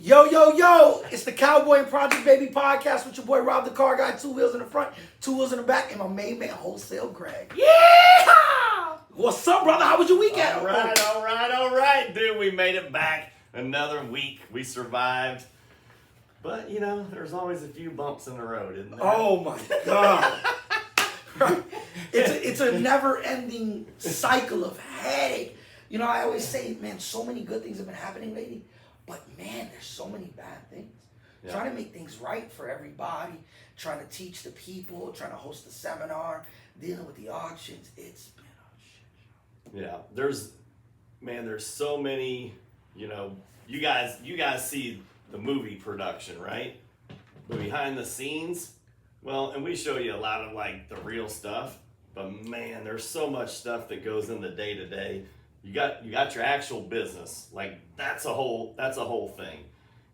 Yo, yo, yo, it's the Cowboy and Project Baby podcast with your boy Rob the Car Guy, 2 wheels in the front, 2 wheels in the back, and my main man, Wholesale Greg. Yeah! What's up, brother? How was your weekend? All right, dude. We made it back another week. We survived. But, you know, there's always a few bumps in the road, isn't there? Oh, my God. It's a never-ending cycle of headache. You know, I always say, man, so many good things have been happening lately. But man, there's so many bad things. Yeah. Trying to make things right for everybody, trying to teach the people, trying to host a seminar, dealing with the auctions. It's been a shit show. Yeah, there's so many, you know, you guys see the movie production, right? But behind the scenes, well, and we show you a lot of like the real stuff, but man, there's so much stuff that goes in the day to day. You got your actual business, like that's a whole thing.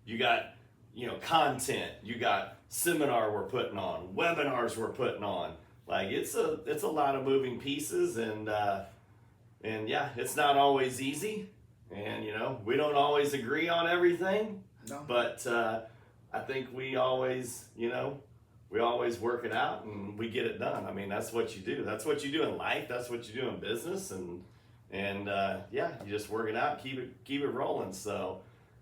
You got, you know, content. You got seminar we're putting on, webinars we're putting on. Like it's a lot of moving pieces, and yeah, it's not always easy. And you know, we don't always agree on everything. No. But I think we always work it out and we get it done. I mean, that's what you do. That's what you do in life. That's what you do in business, and yeah, you just work it out, keep it rolling. So,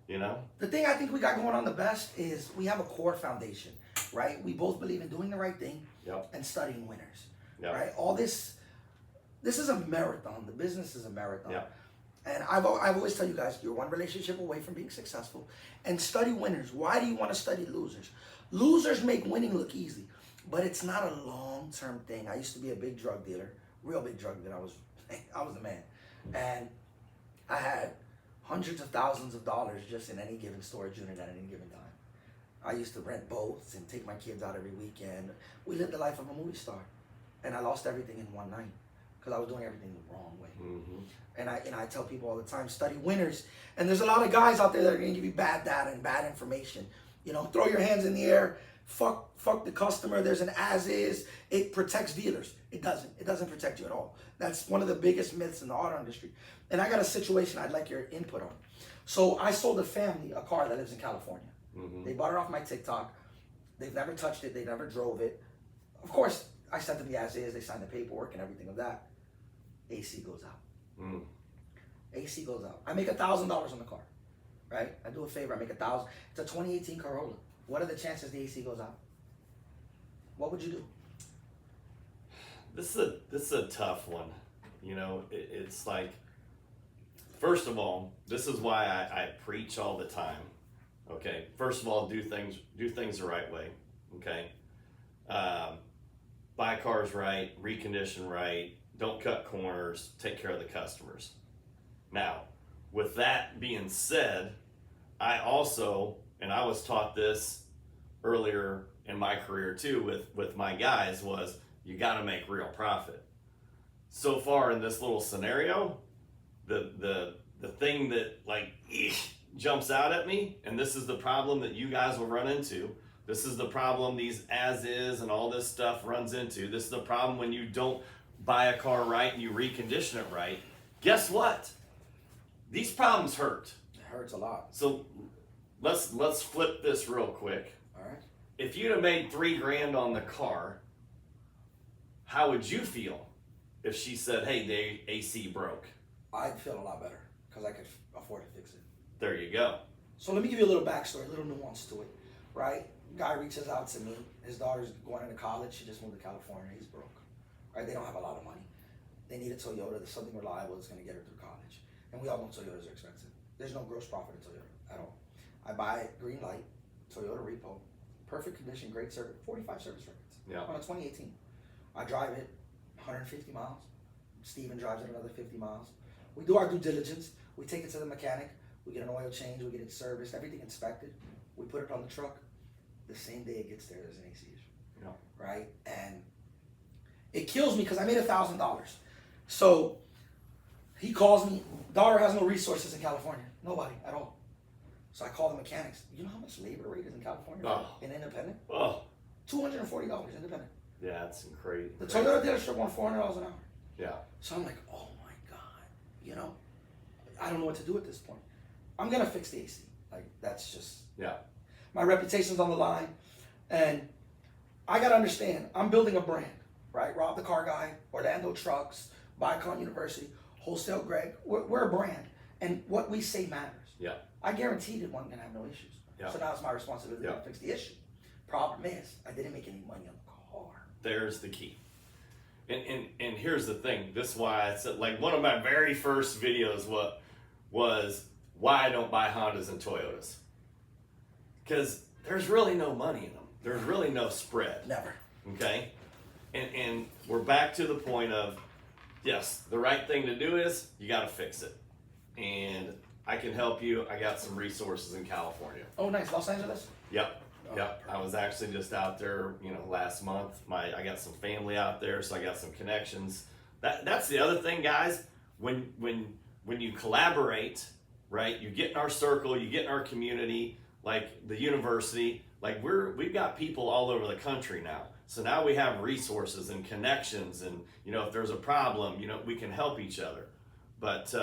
you know, the thing I think we got going on the best is we have a core foundation, right? We both believe in doing the right thing. Yep. And studying winners. Yep. Right? All this is a marathon. The business is a marathon. Yep. And I've always tell you guys, you're one relationship away from being successful. And study winners. Why do you want to study losers? Losers make winning look easy, but it's not a long-term thing. I used to be a big drug dealer, real big drug dealer. I was the man. And I had hundreds of thousands of dollars just in any given storage unit at any given time. I used to rent boats and take my kids out every weekend. We lived the life of a movie star. And I lost everything in one night because I was doing everything the wrong way. Mm-hmm. And I tell people all the time, study winners. And there's a lot of guys out there that are going to give you bad data and bad information. You know, throw your hands in the air. Fuck the customer. There's an as is. It protects dealers. It doesn't. It doesn't protect you at all. That's one of the biggest myths in the auto industry. And I got a situation I'd like your input on. So I sold a family a car that lives in California. Mm-hmm. They bought it off my TikTok. They've never touched it. They never drove it. Of course, I sent them the as is. They signed the paperwork and everything of that. AC goes out. Mm. AC goes out. I make $1,000 on the car. Right? I do a favor. I make $1,000. It's a 2018 Corolla. What are the chances the AC goes out? What would you do? This is a tough one. You know, it's like, first of all, this is why I preach all the time. Okay. First of all, do things the right way. Okay. Buy cars right, recondition right, don't cut corners, take care of the customers. Now, with that being said, I also, and I was taught this earlier in my career too with my guys, was you got to make real profit. So far in this little scenario, the thing that like jumps out at me, and this is the problem that you guys will run into. This is the problem these as is and all this stuff runs into. This is the problem when you don't buy a car right and you recondition it right. Guess what? These problems hurt. It hurts a lot. So let's flip this real quick. All right. If you'd have made $3,000 on the car, how would you feel if she said, "Hey, the AC broke"? I'd feel a lot better because I could afford to fix it. There you go. So let me give you a little backstory, a little nuance to it, right? Guy reaches out to me. His daughter's going into college. She just moved to California. He's broke, right? They don't have a lot of money. They need a Toyota. There's something reliable that's going to get her through college. And we all know Toyotas are expensive. There's no gross profit in Toyota at all. I buy it, green light, Toyota repo, perfect condition, great service, 45 service records on a 2018. I drive it 150 miles. Steven drives it another 50 miles. We do our due diligence. We take it to the mechanic. We get an oil change. We get it serviced, everything inspected. We put it on the truck. The same day it gets there, there's an AC issue. Right? And it kills me because I made $1,000. So he calls me. Daughter has no resources in California. Nobody at all. So I call the mechanics. You know how much labor rate is in California in independent? $240 independent. Yeah, that's crazy. The Toyota dealership won $400 an hour. Yeah. So I'm like, oh my God, you know, I don't know what to do at this point. I'm gonna fix the AC. Like, that's just, Yeah. my reputation's on the line. And I got to understand, I'm building a brand, right? Rob the Car Guy, Orlando Trucks, Recon University, Wholesale Greg. We're a brand. And what we say matters. Yeah. I guarantee that one can have no issues. Yeah. So now it's my responsibility Yeah. to fix the issue. Problem is, I didn't make any money on the car. There's the key. And here's the thing. This is why I said, like, one of my very first videos was why I don't buy Hondas and Toyotas. Because there's really no money in them. There's really no spread. Never. Okay? And we're back to the point of, yes, the right thing to do is you got to fix it. And I can help you. I got some resources in California. Oh, nice. Los Angeles? Yep. Oh, Yep. I was actually just out there, last month. I got some family out there, so I got some connections. That's the other thing, guys. When you collaborate, right? You get in our circle, you get in our community, like the university. Like we've got people all over the country now. So now we have resources and connections, and if there's a problem, we can help each other. But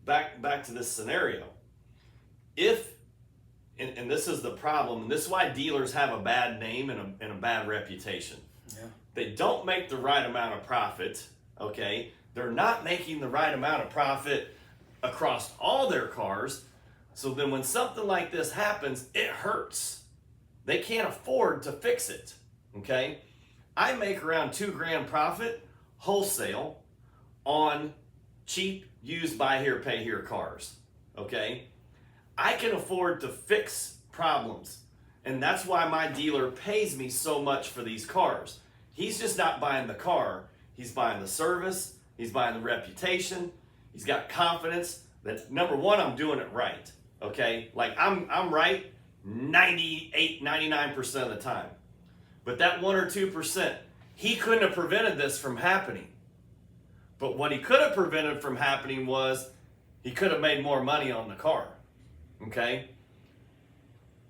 back to this scenario. And this is the problem, and this is why dealers have a bad name and a bad reputation. Yeah. They don't make the right amount of profit, okay? They're not making the right amount of profit across all their cars. So then when something like this happens, it hurts. They can't afford to fix it, okay? I make around $2,000 profit wholesale on cheap, used, buy here, pay here cars, okay? I can afford to fix problems. And that's why my dealer pays me so much for these cars. He's just not buying the car. He's buying the service. He's buying the reputation. He's got confidence that, number one, I'm doing it right. Okay? Like, I'm right 98, 99% of the time. But that 1 or 2%, he couldn't have prevented this from happening. But what he could have prevented from happening was he could have made more money on the car. Okay?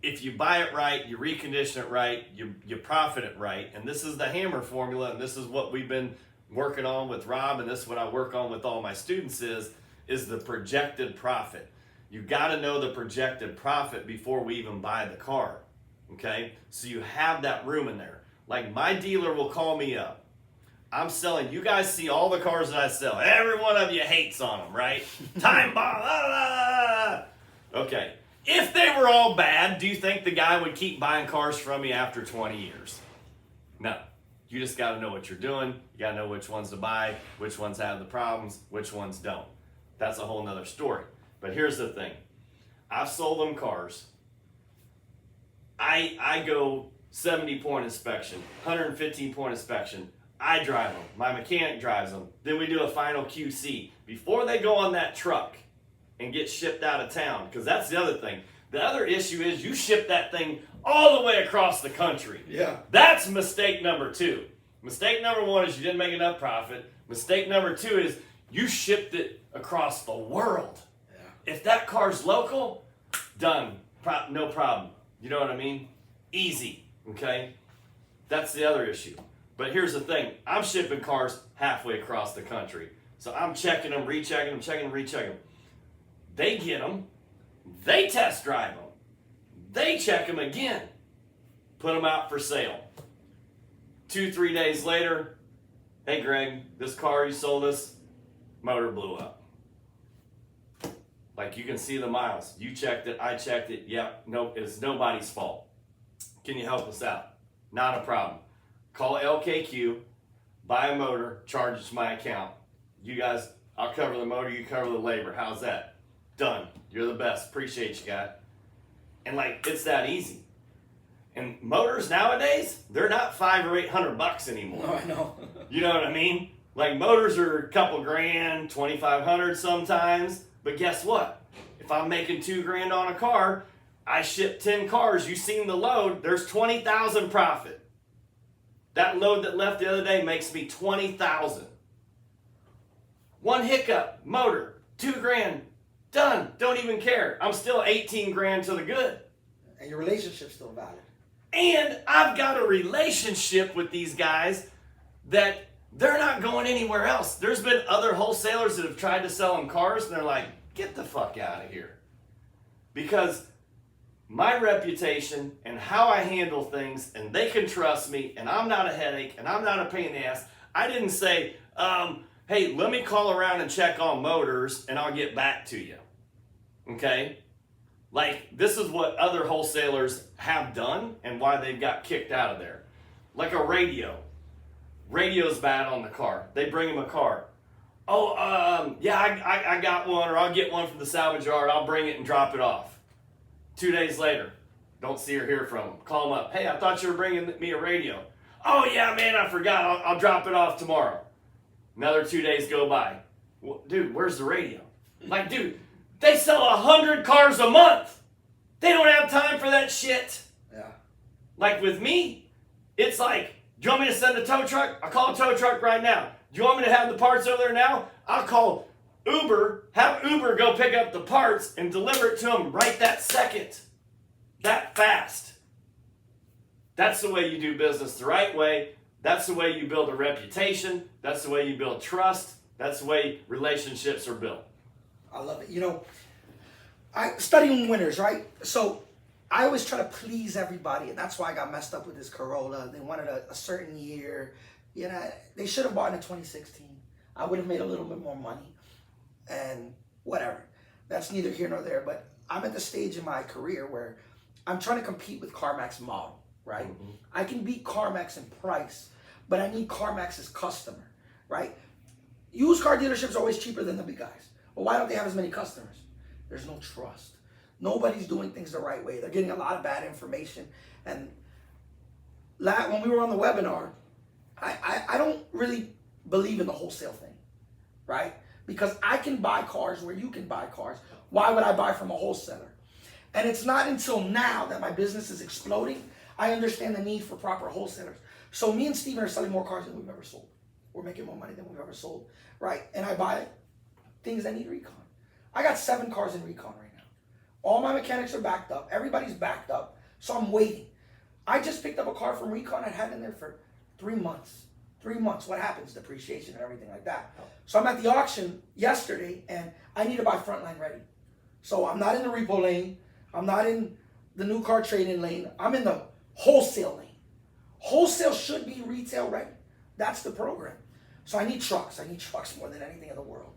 If you buy it right, you recondition it right, you profit it right, and this is the hammer formula, and this is what we've been working on with Rob, and this is what I work on with all my students is the projected profit. You got to know the projected profit before we even buy the car. Okay? So you have that room in there. Like, my dealer will call me up. I'm selling, you guys see all the cars that I sell. Every one of you hates on them, right? Time bomb. Okay, if they were all bad, do you think the guy would keep buying cars from you after 20 years? No. You just got to know what you're doing. You got to know which ones to buy, which ones have the problems, which ones don't. That's a whole nother story. But here's the thing. I've sold them cars. I go 70-point inspection, 115-point inspection. I drive them. My mechanic drives them. Then we do a final QC. Before they go on that truck and get shipped out of town, because that's the other thing. The other issue is you ship that thing all the way across the country. Yeah. That's mistake number 2. Mistake number 1 is you didn't make enough profit. Mistake number 2 is you shipped it across the world. Yeah. If that car's local, done. No problem. You know what I mean? Easy. Okay? That's the other issue. But here's the thing. I'm shipping cars halfway across the country. So I'm checking them, rechecking them, checking them, rechecking them. They get them. They test drive them. They check them again. Put them out for sale. 2-3 days later, hey Greg, this car you sold us, motor blew up. Like, you can see the miles. You checked it, I checked it. Yep, no, it's nobody's fault. Can you help us out? Not a problem. Call LKQ, buy a motor, charge it to my account. You guys, I'll cover the motor, you cover the labor. How's that? Done. You're the best. Appreciate you, guy. And like, it's that easy. And motors nowadays, they're not $500 or $800 anymore. No, I know. You know what I mean? Like, motors are a couple grand, $2,500 sometimes. But guess what? If I'm making $2,000 on a car, I ship 10 cars. You seen the load? There's $20,000 profit. That load that left the other day makes me $20,000. One hiccup, motor, $2,000, done. Don't even care. I'm still $18,000 to the good. And your relationship's still valid. And I've got a relationship with these guys that they're not going anywhere else. There's been other wholesalers that have tried to sell them cars, and they're like, get the fuck out of here. Because my reputation and how I handle things, and they can trust me, and I'm not a headache, and I'm not a pain in the ass. I didn't say, hey, let me call around and check on motors, and I'll get back to you. Okay? Like, this is what other wholesalers have done and why they've got kicked out of there. Like a radio. Radio's bad on the car. They bring him a car. Oh, yeah, I got one, or I'll get one from the salvage yard. I'll bring it and drop it off. 2 days later, don't see or hear from them. Call them up. Hey, I thought you were bringing me a radio. Oh, yeah, man, I forgot. I'll drop it off tomorrow. Another 2 days go by. Well, dude, where's the radio? Like, dude, they sell 100 cars a month. They don't have time for that shit. Yeah. Like with me, it's like, do you want me to send a tow truck? I'll call a tow truck right now. Do you want me to have the parts over there now? I'll call Uber, have Uber go pick up the parts and deliver it to them right that second. That fast. That's the way you do business the right way. That's the way you build a reputation. That's the way you build trust. That's the way relationships are built. I love it. You know, I studying winners, right? So I always try to please everybody, and that's why I got messed up with this Corolla. They wanted a certain year. You know, they should have bought it in 2016. I would have made a little bit more money, and whatever. That's neither here nor there. But I'm at the stage in my career where I'm trying to compete with CarMax model, right? Mm-hmm. I can beat CarMax in price, but I need CarMax's customer, right? Used car dealerships are always cheaper than the big guys. Well, why don't they have as many customers? There's no trust. Nobody's doing things the right way. They're getting a lot of bad information. And when we were on the webinar, I don't really believe in the wholesale thing, right? Because I can buy cars where you can buy cars. Why would I buy from a wholesaler? And it's not until now that my business is exploding, I understand the need for proper wholesalers. So me and Steven are selling more cars than we've ever sold. We're making more money than we've ever sold, right? And I buy things that need recon. I got 7 cars in recon right now. All my mechanics are backed up. Everybody's backed up. So I'm waiting. I just picked up a car from recon. I had it in there for 3 months. 3 months. What happens? Depreciation and everything like that. So I'm at the auction yesterday, and I need to buy frontline ready. So I'm not in the repo lane. I'm not in the new car trading lane. I'm in the wholesale lane. Wholesale should be retail ready. That's the program. So I need trucks. I need trucks more than anything in the world.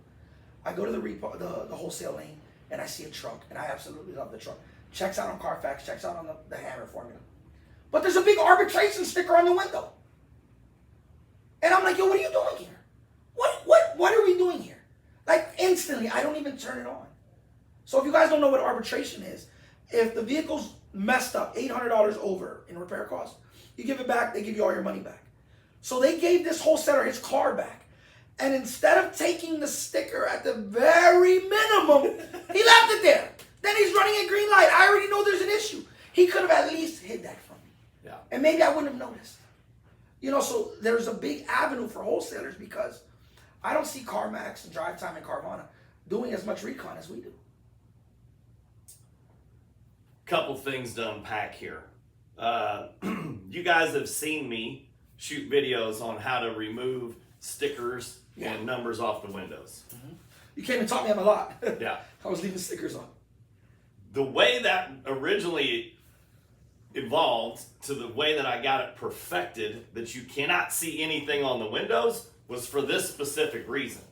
I go to the repo, the wholesale lane, and I see a truck, and I absolutely love the truck. Checks out on Carfax, checks out on the Hammer formula. But there's a big arbitration sticker on the window. And I'm like, yo, what are you doing here? What are we doing here? Like instantly, I don't even turn it on. So if you guys don't know what arbitration is, if the vehicle's messed up, $800 over in repair costs, you give it back, they give you all your money back. So they gave this wholesaler his car back. And instead of taking the sticker at the very minimum, he left it there. Then he's running a green light. I already know there's an issue. He could have at least hid that from me. Yeah. And maybe I wouldn't have noticed. You know, so there's a big avenue for wholesalers because I don't see CarMax and Drive Time and Carvana doing as much recon as we do. Couple things to unpack here. You guys have seen me shoot videos on how to remove stickers and numbers off the windows. Mm-hmm. You came and taught me them a lot. Yeah. I was leaving stickers on. The way that originally evolved to the way that I got it perfected, that you cannot see anything on the windows, was for this specific reason.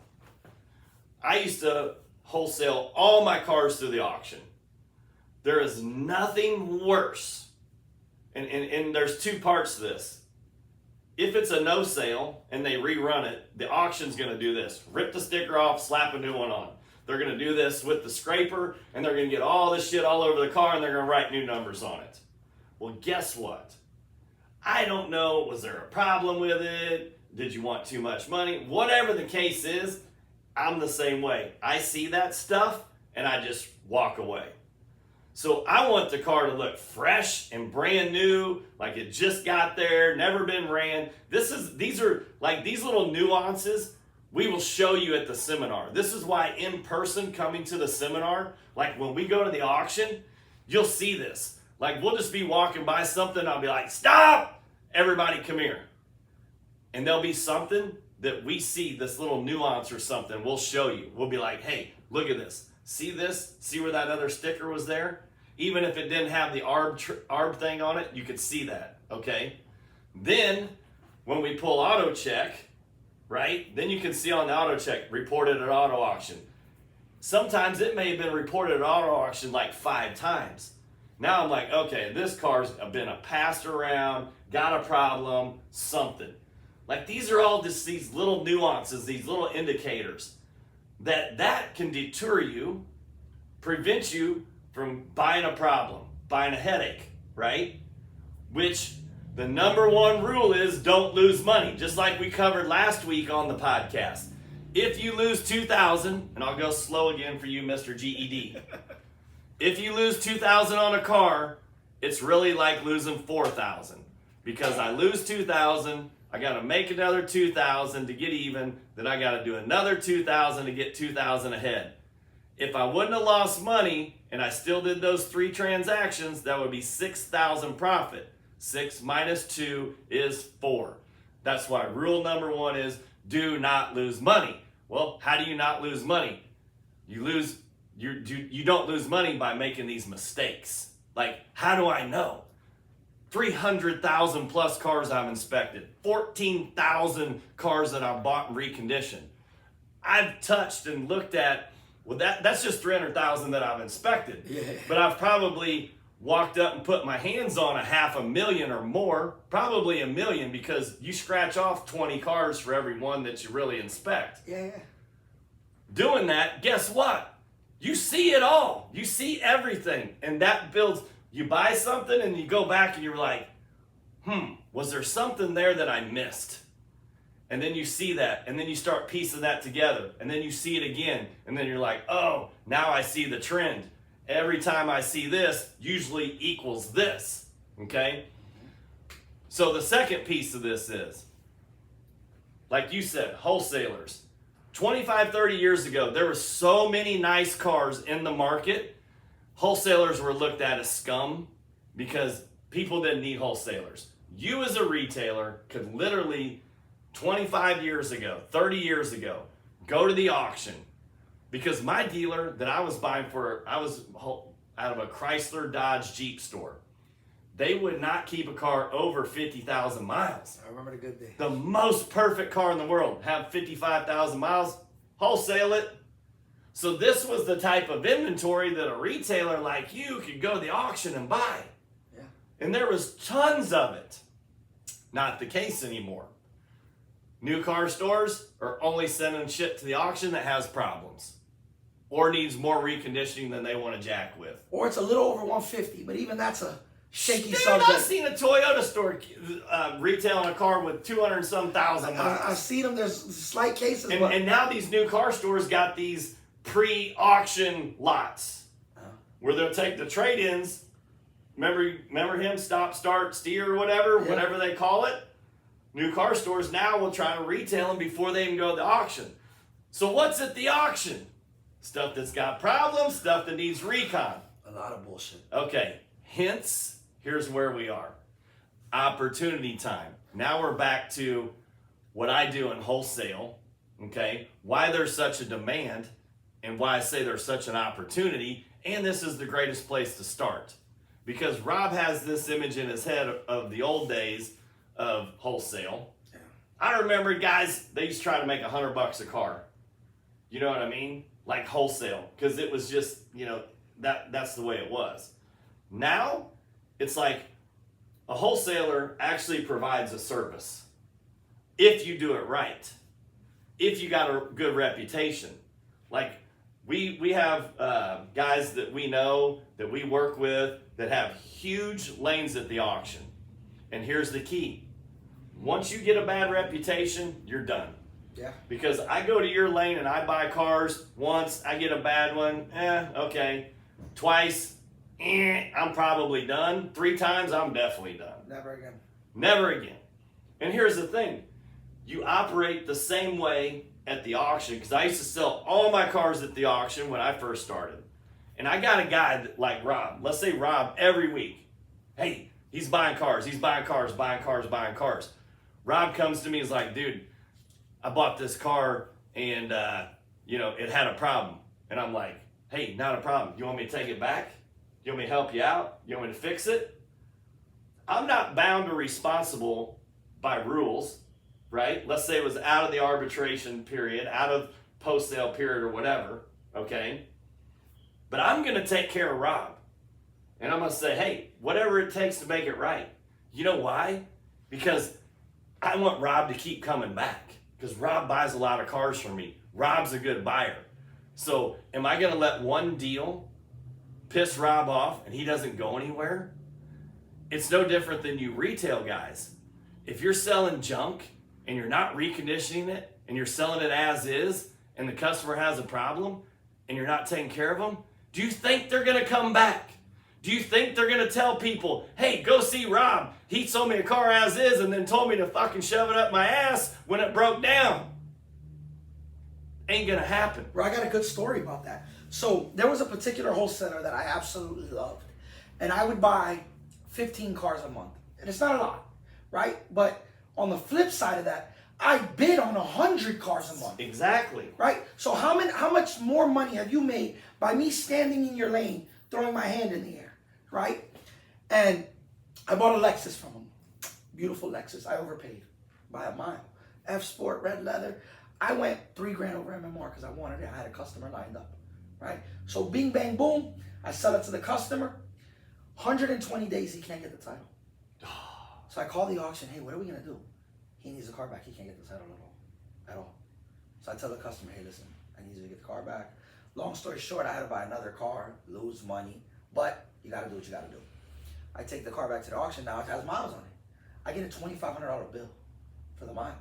I used to wholesale all my cars through the auction. There is nothing worse, and there's 2 parts to this. If it's a no sale and they rerun it, the auction's going to do this. Rip the sticker off, slap a new one on. They're going to do this with the scraper, and they're going to get all this shit all over the car, and they're going to write new numbers on it. Well, guess what? I don't know. Was there a problem with it? Did you want too much money? Whatever the case is, I'm the same way. I see that stuff, and I just walk away. So I want the car to look fresh and brand new, like it just got there, never been ran. These are like these little nuances we will show you at the seminar. This is why in person coming to the seminar, like when we go to the auction, you'll see this. Like we'll just be walking by something, I'll be like, stop, everybody come here. And there'll be something that we see, this little nuance or something, we'll show you. We'll be like, hey, look at this. See this? See where that other sticker was there? Even if it didn't have the ARB thing on it, you could see that, okay? Then, when we pull auto check, right, then you can see on the auto check, reported at auto auction. Sometimes it may have been reported at auto auction like 5 times. Now I'm like, okay, this car's been passed around, got a problem, something. Like these are all just these little nuances, these little indicators that can deter you, prevent you from buying a problem, buying a headache, right? Which the number one rule is don't lose money, just like we covered last week on the podcast. If you lose $2,000, and I'll go slow again for you, Mr. GED. If you lose $2,000 on a car, it's really like losing $4,000 because I lose $2,000, I got to make another $2,000 to get even, then I got to do another $2,000 to get $2,000 ahead. If I wouldn't have lost money and I still did those 3 transactions, that would be $6,000 profit. 6 minus 2 is 4. That's why rule number 1 is do not lose money. Well, how do you not lose money? You don't lose money by making these mistakes. Like, how do I know? 300,000 plus cars I've inspected, 14,000 cars that I've bought and reconditioned. I've touched and looked at, well, that's just 300,000 that I've inspected. Yeah. But I've probably walked up and put my hands on 500,000 or more, probably 1 million, because you scratch off 20 cars for every one that you really inspect. Yeah. Doing that, guess what? You see it all. You see everything. And that builds, you buy something and you go back and you're like, was there something there that I missed? And then you see that, and then you start piecing that together, and then you see it again, and then you're like, oh, now I see the trend. Every time I see this, usually equals this, okay? So the second piece of this is, like you said, wholesalers. 25, 30 years ago, there were so many nice cars in the market, wholesalers were looked at as scum because people didn't need wholesalers. You as a retailer could literally, 25 years ago, 30 years ago, go to the auction. Because my dealer that I was buying for, I was out of a Chrysler Dodge Jeep store. They would not keep a car over 50,000 miles. I remember the good day. The most perfect car in the world, have 55,000 miles, wholesale it. So this was the type of inventory that a retailer like you could go to the auction and buy. Yeah. And there was tons of it. Not the case anymore. New car stores are only sending shit to the auction that has problems or needs more reconditioning than they want to jack with. Or it's a little over 150, but even that's a shaky Dude, subject. I've seen a Toyota store retailing a car with 200 and some thousand miles. I've seen them. There's slight cases. And now these new car stores got these pre-auction lots where they'll take the trade-ins. Remember him? Stop, start, steer, or whatever they call it. New car stores now will try to retail them before they even go to the auction. So what's at the auction? Stuff that's got problems, stuff that needs recon. A lot of bullshit. Okay, hence, here's where we are. Opportunity time. Now we're back to what I do in wholesale, okay? Why there's such a demand and why I say there's such an opportunity, and this is the greatest place to start. Because Rob has this image in his head of the old days of wholesale. Yeah. I remember guys, they used to try to make $100 a car. You know what I mean? Like wholesale, because it was just, that's the way it was. Now, it's like a wholesaler actually provides a service if you do it right, if you got a good reputation. Like we have guys that we know, that we work with, that have huge lanes at the auction. And here's the key. Once you get a bad reputation, you're done. Yeah. Because I go to your lane and I buy cars. Once I get a bad one, okay. Twice, I'm probably done. 3 times, I'm definitely done. Never again. Never again. And here's the thing. You operate the same way at the auction, because I used to sell all my cars at the auction when I first started. And I got a guy that, like Rob. Let's say Rob every week. Hey, he's buying cars. He's buying cars, buying cars, buying cars. Rob comes to me and is like, dude, I bought this car and, it had a problem. And I'm like, hey, not a problem. You want me to take it back? You want me to help you out? You want me to fix it? I'm not bound or responsible by rules, right? Let's say it was out of the arbitration period, out of post-sale period or whatever, okay? But I'm going to take care of Rob. And I'm going to say, hey, whatever it takes to make it right. You know why? Because I want Rob to keep coming back. Because Rob buys a lot of cars from me. Rob's a good buyer. So am I going to let one deal piss Rob off and he doesn't go anywhere? It's no different than you retail guys. If you're selling junk and you're not reconditioning it and you're selling it as is and the customer has a problem and you're not taking care of them, do you think they're going to come back? Do you think they're going to tell people, hey, go see Rob. He sold me a car as is and then told me to fucking shove it up my ass when it broke down? Ain't going to happen. Bro, I got a good story about that. So there was a particular wholesaler that I absolutely loved. And I would buy 15 cars a month. And it's not a lot, right? But on the flip side of that, I bid on 100 cars a month. Exactly. Right? So how much more money have you made by me standing in your lane, throwing my hand in the air, right? And I bought a Lexus from him. Beautiful Lexus. I overpaid by a mile. F-Sport, red leather. I went $3,000 over MMR because I wanted it. I had a customer lined up, right? So bing, bang, boom. I sell it to the customer. 120 days, he can't get the title. So I call the auction. Hey, what are we going to do? He needs the car back. He can't get the title at all. So I tell the customer, hey, listen, I need you to get the car back. Long story short, I had to buy another car, lose money, but you got to do what you got to do. I take the car back to the auction. Now it has miles on it. I get a $2,500 bill for the miles.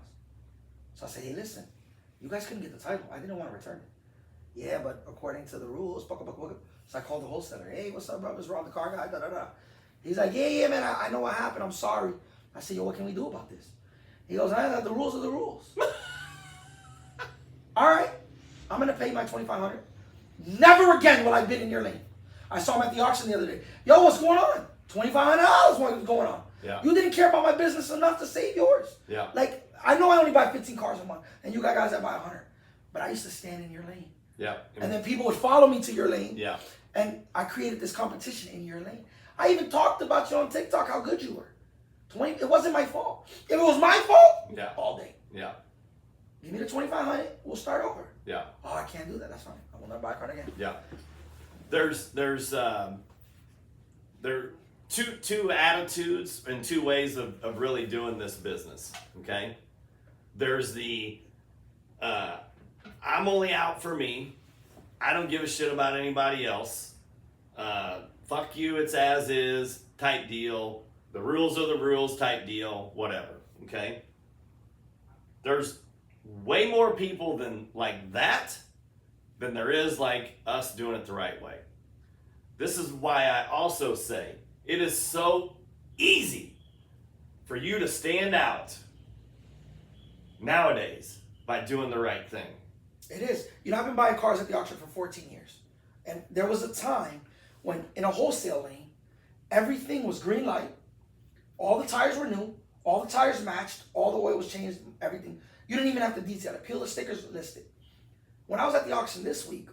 So I say, hey, listen, you guys couldn't get the title. I didn't want to return it. Yeah, but according to the rules, so I called the wholesaler. Hey, what's up, bro? It's Rob, the car guy, da-da-da. He's like, yeah, man, I know what happened. I'm sorry. I said, yo, what can we do about this? He goes, the rules are the rules. All right, I'm going to pay my $2,500. Never again will I bid in your lane. I saw him at the auction the other day. Yo, what's going on? $2,500, what's going on? Yeah. You didn't care about my business enough to save yours. Yeah. Like, I know I only buy 15 cars a month, and you got guys that buy 100. But I used to stand in your lane. Yeah. And then people would follow me to your lane. Yeah. And I created this competition in your lane. I even talked about you on TikTok, how good you were. It wasn't my fault. If it was my fault, Yeah. all day. Yeah. Give me the $2,500, we'll start over. Yeah. Oh, I can't do that. That's fine. I will never buy a car again. Yeah. There are two attitudes and two ways of really doing this business. Okay. There's the I'm only out for me. I don't give a shit about anybody else. Fuck you, it's as is type deal. The rules are the rules type deal, whatever. Okay. There's way more people than like that than there is like us doing it the right way. This is why I also say it is so easy for you to stand out nowadays by doing the right thing. It is. You know, I've been buying cars at the auction for 14 years. And there was a time when in a wholesale lane, everything was green light. All the tires were new. All the tires matched. All the oil was changed. Everything. You didn't even have to detail it. Peel the stickers, list it. When I was at the auction this week,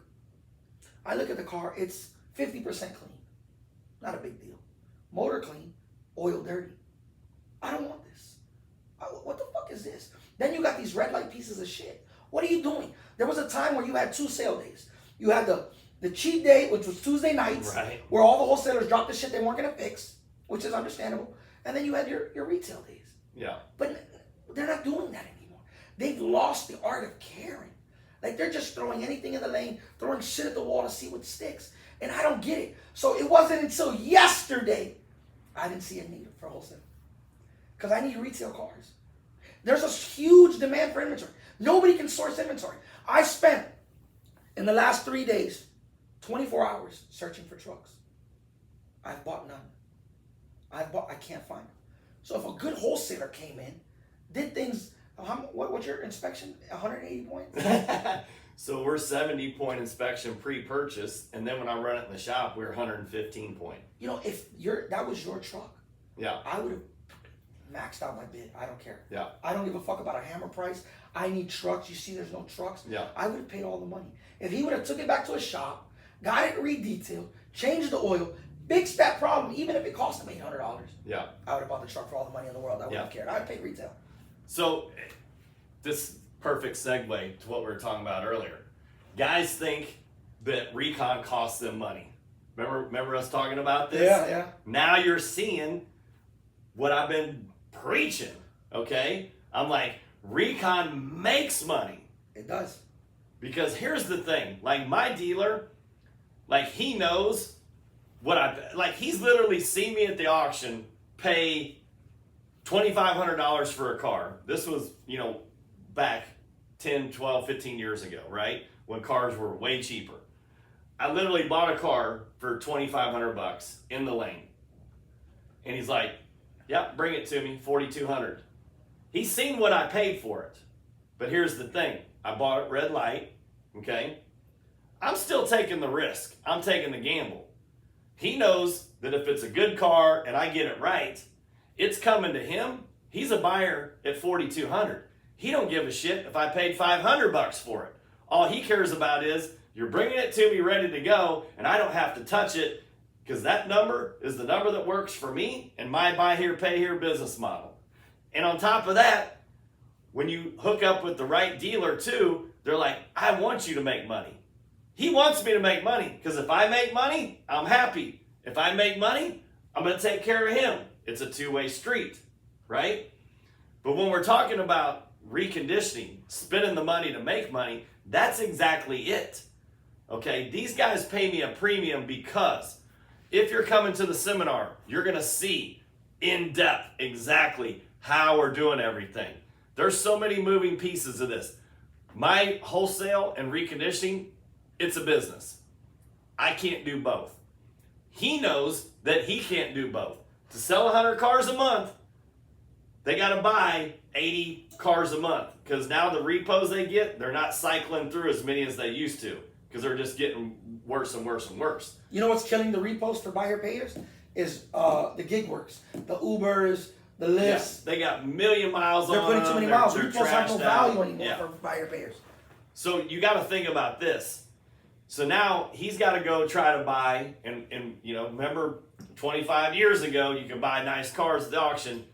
I look at the car. It's 50% clean. Not a big deal. Motor clean. Oil dirty. I don't want this. What the fuck is this? Then you got these red light pieces of shit. What are you doing? There was a time where you had two sale days. You had the cheap day, which was Tuesday nights, right, where all the wholesalers dropped the shit they weren't going to fix, which is understandable. And then you had your retail days. Yeah. But they're not doing that anymore. They've lost the art of caring. Like, they're just throwing anything in the lane, throwing shit at the wall to see what sticks. And I don't get it. So it wasn't until yesterday I didn't see a need for wholesale. Because I need retail cars. There's a huge demand for inventory. Nobody can source inventory. I spent, in the last 3 days, 24 hours searching for trucks. I've bought none. I can't find them. So if a good wholesaler came in, did things, what's your inspection? 180 points? So we're 70 point inspection pre-purchase, and then when I run it in the shop, we're 115 point. You know, if that was your truck, yeah, I would have maxed out my bid. I don't care. Yeah. I don't give a fuck about a hammer price. I need trucks. You see there's no trucks. Yeah. I would have paid all the money. If he would have took it back to a shop, got it re-detailed, changed the oil, fix that problem, even if it cost them $800. Yeah. I would have bought the truck for all the money in the world. I wouldn't have cared. I'd pay retail. So, this perfect segue to what we were talking about earlier. Guys think that Recon costs them money. Remember us talking about this? Yeah. Now you're seeing what I've been preaching, okay? I'm like, Recon makes money. It does. Because here's the thing, like my dealer, like he knows what he's literally seen me at the auction pay $2,500 for a car. This was, back 10, 12, 15 years ago, right? When cars were way cheaper. I literally bought a car for $2,500 in the lane. And he's like, yep, bring it to me, $4,200. He's seen what I paid for it. But here's the thing. I bought it red light, okay? I'm still taking the risk. I'm taking the gamble. He knows that if it's a good car and I get it right, it's coming to him. He's a buyer at $4,200. He don't give a shit if I paid $500 for it. All he cares about is you're bringing it to me ready to go and I don't have to touch it because that number is the number that works for me and my buy here, pay here business model. And on top of that, when you hook up with the right dealer too, they're like, I want you to make money. He wants me to make money because if I make money, I'm happy. If I make money, I'm going to take care of him. It's a two-way street, right? But when we're talking about reconditioning, spending the money to make money, that's exactly it. Okay, these guys pay me a premium because if you're coming to the seminar, you're going to see in depth exactly how we're doing everything. There's so many moving pieces of this. My wholesale and reconditioning, it's a business. I can't do both. He knows that he can't do both. To sell 100 cars a month, they got to buy 80 cars a month because now the repos they get, they're not cycling through as many as they used to because they're just getting worse and worse and worse. You know what's killing the repos for buyer payers is the gig works, the Ubers, the Lyfts. Yes, they got million miles on them. They're putting too many miles. They're Repos have no trashed out. value anymore for buyer payers. So you got to think about this. So now he's got to go try to buy, and remember 25 years ago you could buy nice cars at the auction,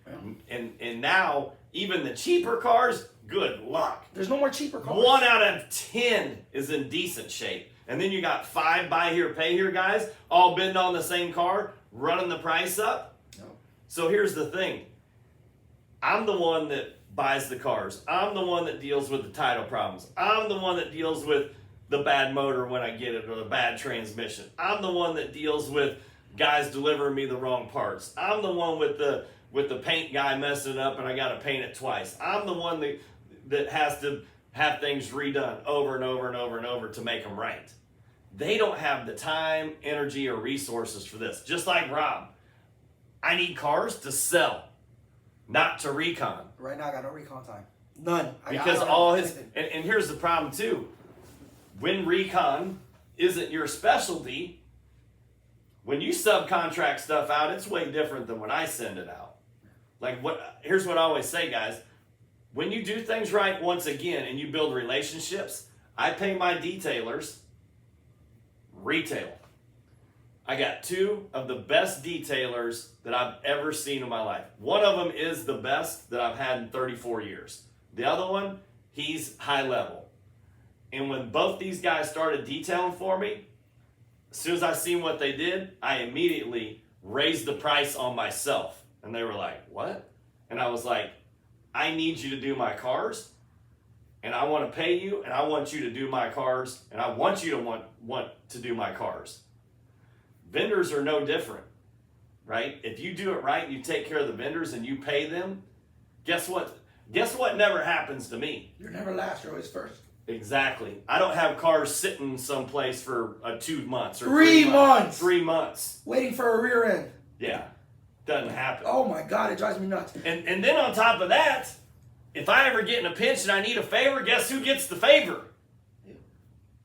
and now even the cheaper cars, good luck. There's no more cheaper cars. 1 out of 10 is in decent shape. And then you got 5 buy here, pay here guys, all bidding on the same car, running the price up. No. So here's the thing. I'm the one that buys the cars. I'm the one that deals with the title problems. I'm the one that deals with the bad motor when I get it or the bad transmission. I'm the one that deals with guys delivering me the wrong parts. I'm the one with the paint guy messing it up and I got to paint it twice. I'm the one that has to have things redone over and over and over and over to make them right. They don't have the time, energy, or resources for this. Just like Rob, I need cars to sell, not to recon. Right now I got no recon time. None. Because all his, and here's the problem too. When recon isn't your specialty, when you subcontract stuff out, it's way different than when I send it out. Here's what I always say, guys. When you do things right once again and you build relationships, I pay my detailers retail. I got 2 of the best detailers that I've ever seen in my life. One of them is the best that I've had in 34 years. The other one, he's high level. And when both these guys started detailing for me, as soon as I seen what they did, I immediately raised the price on myself. And they were like, what? And I was like, I need you to do my cars, and I want to pay you, and I want you to do my cars, and I want you to want to do my cars. Vendors are no different, right? If you do it right, you take care of the vendors and you pay them, guess what? Guess what never happens to me? You're never last, you're always first. Exactly. I don't have cars sitting someplace for 2 months or 3 months. 3 months. Waiting for a rear end. Yeah. Doesn't happen. Oh my God, it drives me nuts. And then on top of that, if I ever get in a pinch and I need a favor, guess who gets the favor?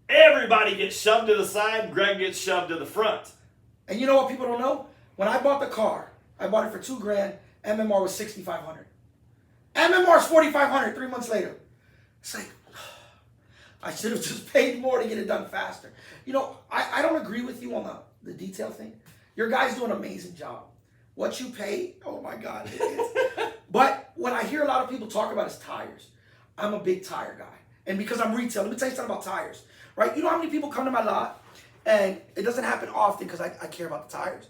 Everybody gets shoved to the side. Greg gets shoved to the front. And you know what people don't know? When I bought the car, I bought it for $2,000. MMR was $6,500. MMR is $4,500 3 months later. It's like, I should have just paid more to get it done faster. You know, I don't agree with you on the detail thing. Your guys do an amazing job. What you pay, oh my God, it is. But what I hear a lot of people talk about is tires. I'm a big tire guy. And because I'm retail, let me tell you something about tires, right? You know how many people come to my lot, and it doesn't happen often because I care about the tires.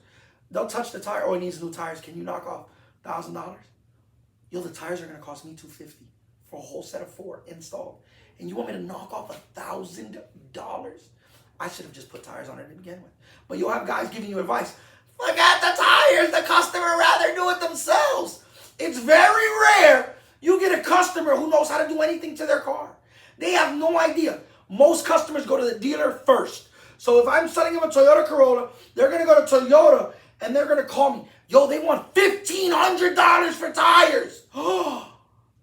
They'll touch the tire, oh, it needs new tires. Can you knock off $1,000? Yo, the tires are gonna cost me $250 for a whole set of 4 installed. And you want me to knock off $1,000? I should have just put tires on it to begin with. But you'll have guys giving you advice. Forget the tires, the customer rather do it themselves. It's very rare you get a customer who knows how to do anything to their car. They have no idea. Most customers go to the dealer first. So if I'm selling them a Toyota Corolla, they're gonna go to Toyota and they're gonna call me. Yo, they want $1,500 for tires. Oh,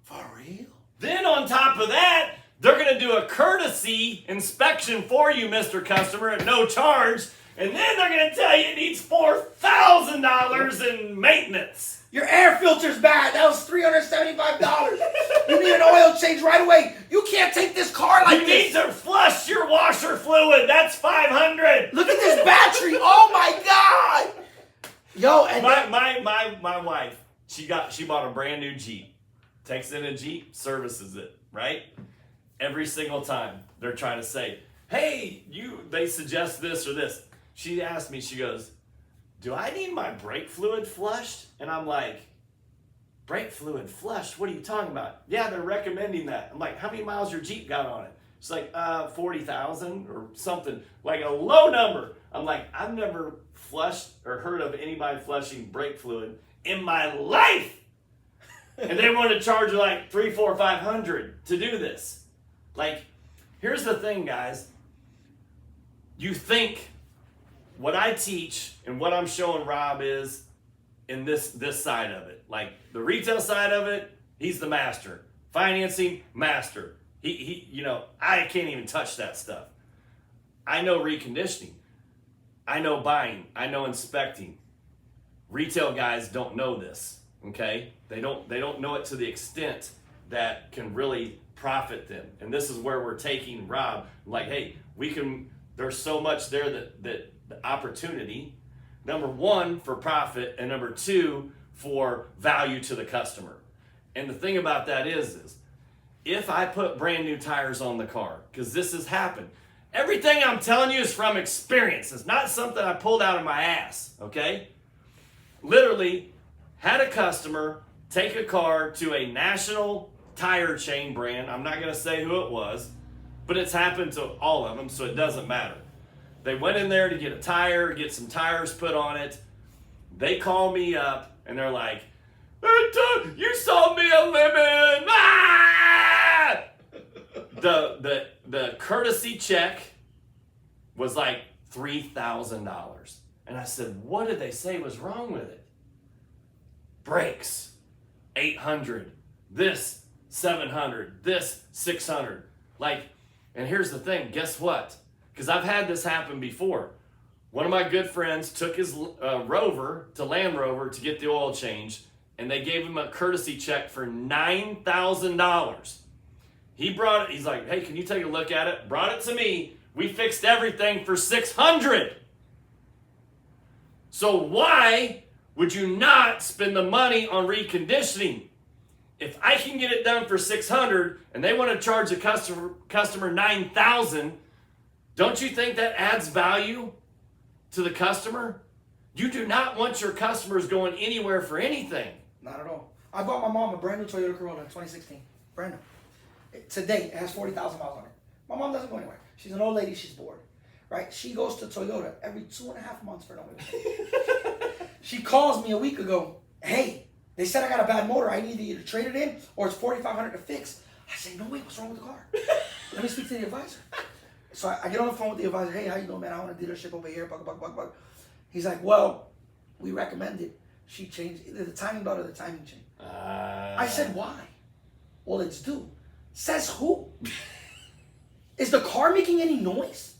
for real? Then on top of that, they're going to do a courtesy inspection for you, Mr. Customer, at no charge. And then they're going to tell you it needs $4,000 in maintenance. Your air filter's bad. That was $375. You need an oil change right away. You can't take this car like this. You need to flush your washer fluid. That's $500. Look at this battery. Oh my God. Yo, and my wife, she bought a brand new Jeep. Takes in a Jeep, services it, right? Every single time they're trying to say, hey, they suggest this or this. She asked me, she goes, do I need my brake fluid flushed? And I'm like, brake fluid flushed? What are you talking about? Yeah, they're recommending that. I'm like, how many miles your Jeep got on it? It's like 40,000 or something, like a low number. I'm like, I've never flushed or heard of anybody flushing brake fluid in my life. And they want to charge you like $300, $400, $500 to do this. Like, here's the thing, guys. You think what I teach and what I'm showing Rob is in this side of it. Like the retail side of it, he's the master. Financing, master. He I can't even touch that stuff. I know reconditioning. I know buying. I know inspecting. Retail guys don't know this. Okay? They don't know it to the extent that can really profit them. And this is where we're taking Rob. Like, hey, there's so much there that the opportunity, number one, for profit, and number two, for value to the customer. And the thing about that is if I put brand new tires on the car, because this has happened, everything I'm telling you is from experience. It's not something I pulled out of my ass, okay? Literally had a customer take a car to a national tire chain brand. I'm not going to say who it was, but it's happened to all of them, so it doesn't matter. They went in there to get a tire, get some tires put on it. They call me up and they're like, you sold me a lemon. Ah! The courtesy check was like $3,000. And I said, what did they say was wrong with it? Brakes, $800. This, $700. This, $600. Like, and here's the thing, guess what? Because I've had this happen before. One of my good friends took his Rover to Land Rover to get the oil change, and they gave him a courtesy check for $9,000. He brought it, he's like, hey, can you take a look at it? Brought it to me. We fixed everything for $600. So why would you not spend the money on reconditioning? If I can get it done for $600 and they want to charge a customer $9,000, don't you think that adds value to the customer? You do not want your customers going anywhere for anything. Not at all. I bought my mom a brand new Toyota Corolla in 2016. Brand new. To date, it has 40,000 miles on it. My mom doesn't go anywhere. She's an old lady. She's bored. Right? She goes to Toyota every 2.5 months for no reason. She calls me a week ago. Hey, they said I got a bad motor. I need you to trade it in or it's $4,500 to fix. I say, no way. What's wrong with the car? Let me speak to the advisor. So I get on the phone with the advisor. Hey, how you doing, man? I want a dealership over here. Bug. He's like, well, we recommend it. She changed either the timing belt or the timing chain. I said, why? Well, it's due. Says who? Is the car making any noise?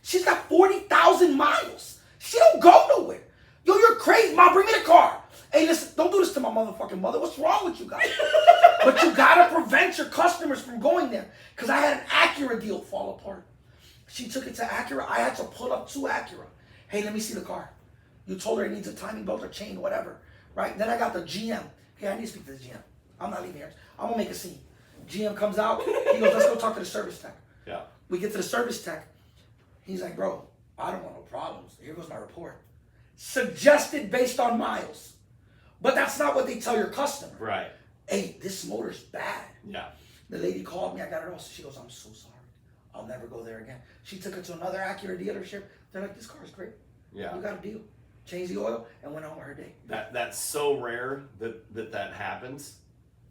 She's got 40,000 miles. She don't go nowhere. Yo, you're crazy. Mom, bring me the car. Hey, listen, don't do this to my motherfucking mother. What's wrong with you guys? But you gotta prevent your customers from going there. Because I had an Acura deal fall apart. She took it to Acura. I had to pull up to Acura. Hey, let me see the car. You told her it needs a timing belt or chain, whatever, right? Then I got the GM. Hey, I need to speak to the GM. I'm not leaving here. I'm gonna make a scene. GM comes out. He goes, let's go talk to the service tech. Yeah. We get to the service tech. He's like, bro, I don't want no problems. Here goes my report. Suggested based on miles. But that's not what they tell your customer. Right. Hey, this motor's bad. Yeah. The lady called me. I got it all. She goes, I'm so sorry. I'll never go there again. She took it to another Acura dealership. They're like, this car's great. Yeah. We got a deal. Changed the oil and went on with her day. That's so rare that happens.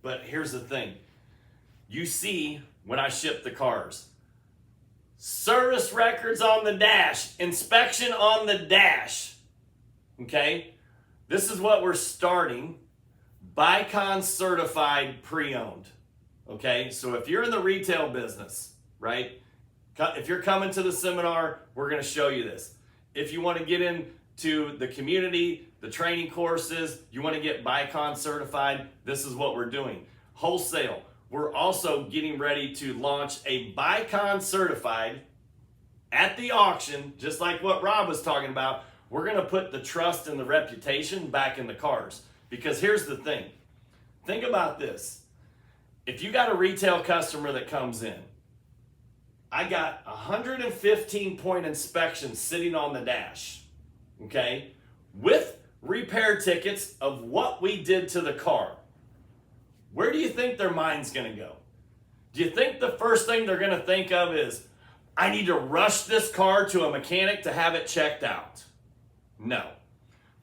But here's the thing. You see when I ship the cars, service records on the dash, inspection on the dash. Okay? This is what we're starting. Bicon certified pre-owned. Okay? So if you're in the retail business, right? If you're coming to the seminar, we're going to show you this. If you want to get into the community, the training courses, you want to get Bicon certified, this is what we're doing. Wholesale. We're also getting ready to launch a Bicon certified at the auction, just like what Rob was talking about. We're going to put the trust and the reputation back in the cars. Because here's the thing. Think about this. If you got a retail customer that comes in, I got 115 point inspection sitting on the dash, okay, with repair tickets of what we did to the car. Where do you think their mind's going to go? Do you think the first thing they're going to think of is, I need to rush this car to a mechanic to have it checked out? No.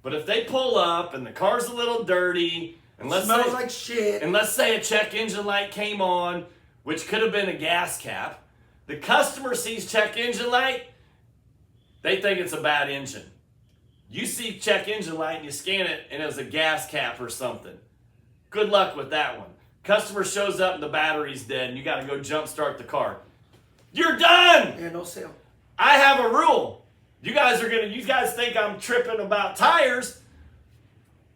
But if they pull up and the car's a little dirty, and smells like shit, and let's say a check engine light came on, which could have been a gas cap, the customer sees check engine light, they think it's a bad engine. You see check engine light and you scan it and it was a gas cap or something. Good luck with that one. Customer shows up and the battery's dead and you got to go jump start the car. You're done! Yeah, no sale. I have a rule. You guys think I'm tripping about tires.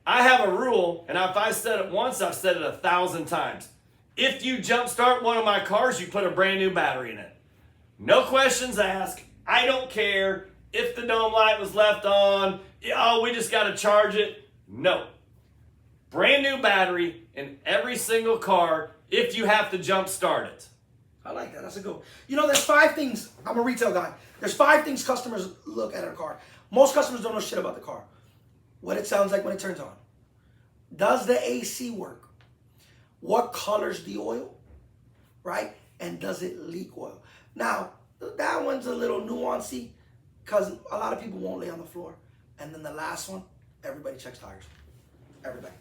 I have a rule, and if I said it once, I've said it 1,000 times. If you jump start one of my cars, you put a brand new battery in it. No questions asked. I don't care if the dome light was left on. Oh, we just got to charge it. No. Brand new battery in every single car if you have to jump start it. I like that. That's a good one. You know, there's 5 things. I'm a retail guy. There's 5 things customers look at in a car. Most customers don't know shit about the car. What it sounds like when it turns on. Does the AC work? What color's the oil? Right? And does it leak oil? Now, that one's a little nuancy because a lot of people won't lay on the floor. And then the last one, everybody checks tires. Everybody.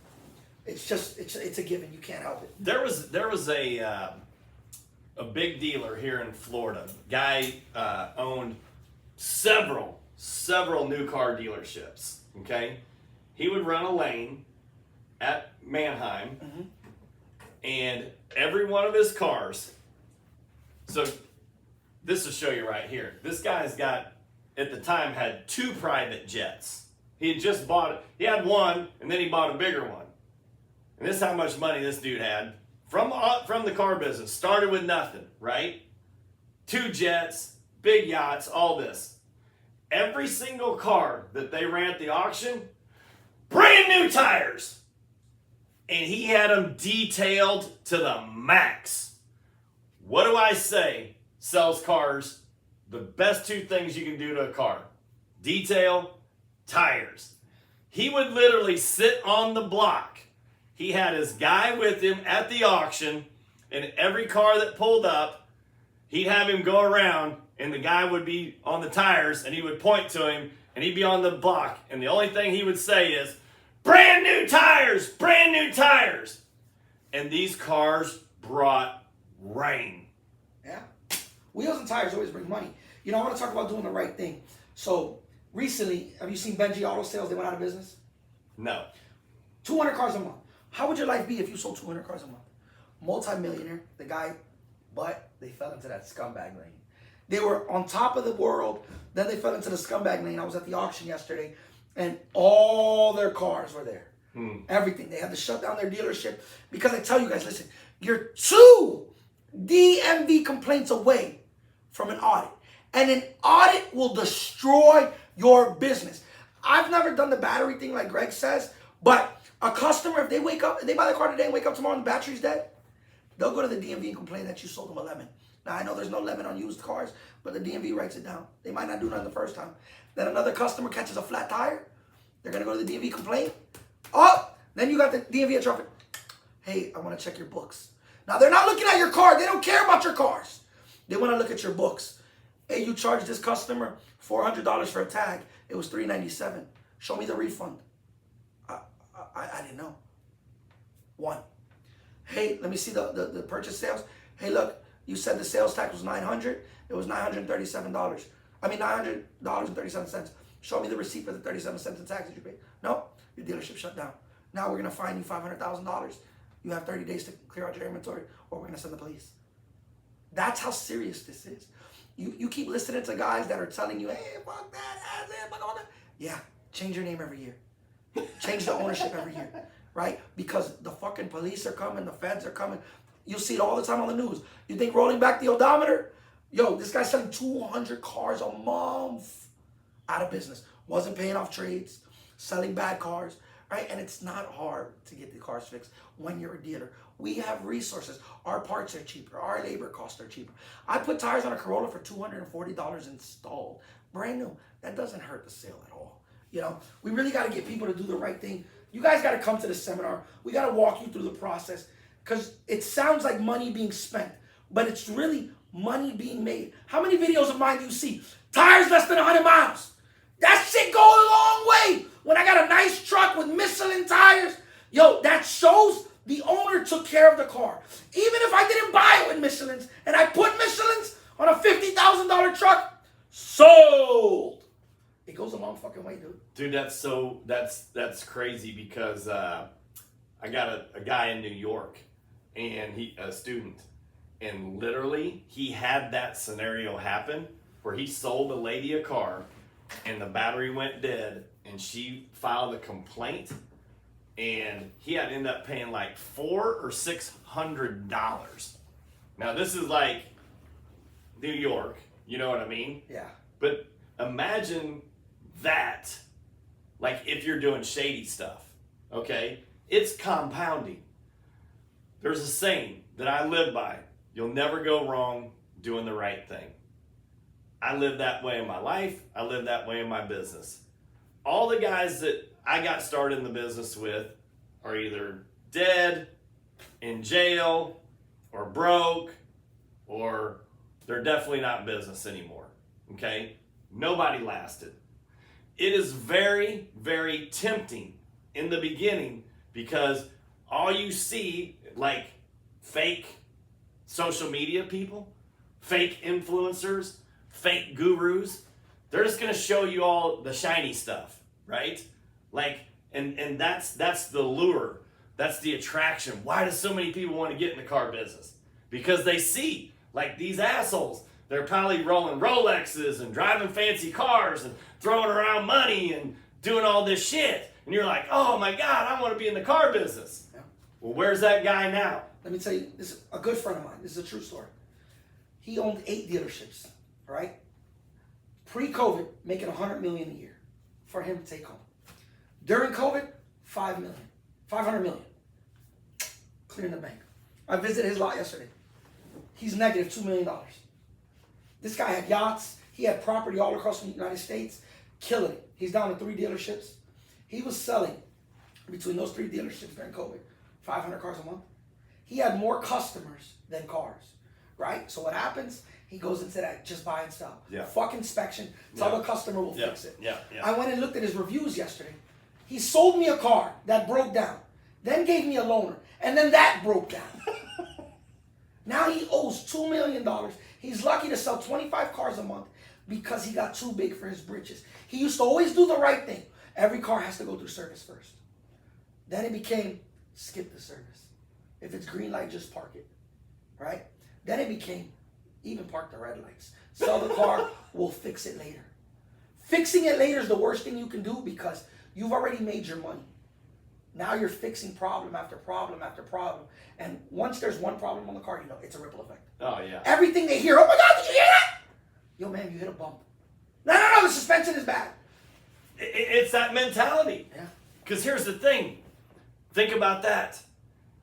It's just, it's a given. You can't help it. There was a big dealer here in Florida. Guy owned several new car dealerships. Okay, he would run a lane at Manheim, and every one of his cars. So this will show you right here. This guy's got, at the time, had 2 private jets. He had just bought it. He had one, and then he bought a bigger one. And this is how much money this dude had from the car business. Started with nothing, right? 2 jets, big yachts, all this. Every single car that they ran at the auction, brand new tires. And he had them detailed to the max. What do I say sells cars? The best 2 things you can do to a car. Detail, tires. He would literally sit on the block. He had his guy with him at the auction, and every car that pulled up, he'd have him go around, and the guy would be on the tires, and he would point to him, and he'd be on the block. And the only thing he would say is, brand new tires, brand new tires. And these cars brought rain. Yeah. Wheels and tires always bring money. You know, I want to talk about doing the right thing. So recently, have you seen Benji Auto Sales? They went out of business. No. 200 cars a month. How would your life be if you sold 200 cars a month? Multi-millionaire, the guy, but they fell into that scumbag lane. They were on top of the world, then they fell into the scumbag lane. I was at the auction yesterday, and all their cars were there. Everything. They had to shut down their dealership because I tell you guys, listen, you're 2 DMV complaints away from an audit. And an audit will destroy your business. I've never done the battery thing like Greg says, but a customer, if they wake up, if they buy the car today and wake up tomorrow and the battery's dead, they'll go to the DMV and complain that you sold them a lemon. Now, I know there's no lemon on used cars, but the DMV writes it down. They might not do nothing the first time. Then another customer catches a flat tire. They're going to go to the DMV, complain. Oh, then you got the DMV at traffic. Hey, I want to check your books. Now, they're not looking at your car. They don't care about your cars. They want to look at your books. Hey, you charged this customer $400 for a tag. It was $397. Show me the refund. I didn't know. 1. Hey, let me see the purchase sales. Hey, look, you said the sales tax was $900. It was $937. I mean, $900.37. Show me the receipt for the 37 cents in tax that you paid. No, your dealership shut down. Now we're going to fine you $500,000. You have 30 days to clear out your inventory, or we're going to send the police. That's how serious this is. You keep listening to guys that are telling you, hey, fuck that, fuck all that. Yeah, change your name every year. Change the ownership every year, right? Because the fucking police are coming, the feds are coming. You see it all the time on the news. You think rolling back the odometer? Yo, this guy's selling 200 cars a month out of business. Wasn't paying off trades, selling bad cars, right? And it's not hard to get the cars fixed when you're a dealer. We have resources. Our parts are cheaper. Our labor costs are cheaper. I put tires on a Corolla for $240 installed. Brand new. That doesn't hurt the sale at all. You know, we really got to get people to do the right thing. You guys got to come to the seminar. We got to walk you through the process because it sounds like money being spent, but it's really money being made. How many videos of mine do you see? Tires less than 100 miles. That shit go a long way. When I got a nice truck with Michelin tires, yo, that shows the owner took care of the car. Even if I didn't buy it with Michelins and I put Michelins on a $50,000 truck, sold. It goes a long fucking way, dude. Dude, that's crazy because I got a guy in New York and a student, and literally he had that scenario happen where he sold a lady a car and the battery went dead and she filed a complaint and he had to end up paying like $400 or $600. Now this is like New York, you know what I mean? Yeah. But imagine that, like if you're doing shady stuff, okay? It's compounding. There's a saying that I live by. You'll never go wrong doing the right thing. I live that way in my life. I live that way in my business. All the guys that I got started in the business with are either dead, in jail, or broke, or they're definitely not in business anymore, okay? Nobody lasted. It is very, very tempting in the beginning because all you see, like fake social media people, fake influencers, fake gurus, they're just gonna show you all the shiny stuff, right? Like, and that's the lure, that's the attraction. Why do so many people want to get in the car business? Because they see, like these assholes, they're probably rolling Rolexes and driving fancy cars and throwing around money and doing all this shit. And you're like, oh my God, I want to be in the car business. Yeah. Well, where's that guy now? Let me tell you, this is a good friend of mine. This is a true story. He owned 8 dealerships, all right? Pre-COVID, making $100 million a year for him to take home. During COVID, $500 million. Clearing the bank. I visited his lot yesterday. He's negative $2 million. This guy had yachts. He had property all across the United States. Killing it. He's down to 3 dealerships. He was selling, between those 3 dealerships during COVID, 500 cars a month. He had more customers than cars, right? So what happens? He goes into that just buy and sell. Yeah. Fuck inspection. Tell the customer we'll fix it. Yeah. I went and looked at his reviews yesterday. He sold me a car that broke down, then gave me a loaner, and then that broke down. Now he owes $2 million. He's lucky to sell 25 cars a month because he got too big for his britches. He used to always do the right thing. Every car has to go through service first. Then it became skip the service. If it's green light, just park it, right? Then it became even park the red lights. Sell the car, we'll fix it later. Fixing it later is the worst thing you can do because you've already made your money. Now you're fixing problem after problem after problem. And once there's one problem on the car, you know, it's a ripple effect. Oh, yeah. Everything they hear, oh my God, did you hear that? Yo, man, you hit a bump. No, the suspension is bad. It's that mentality. Yeah. Because here's the thing. Think about that.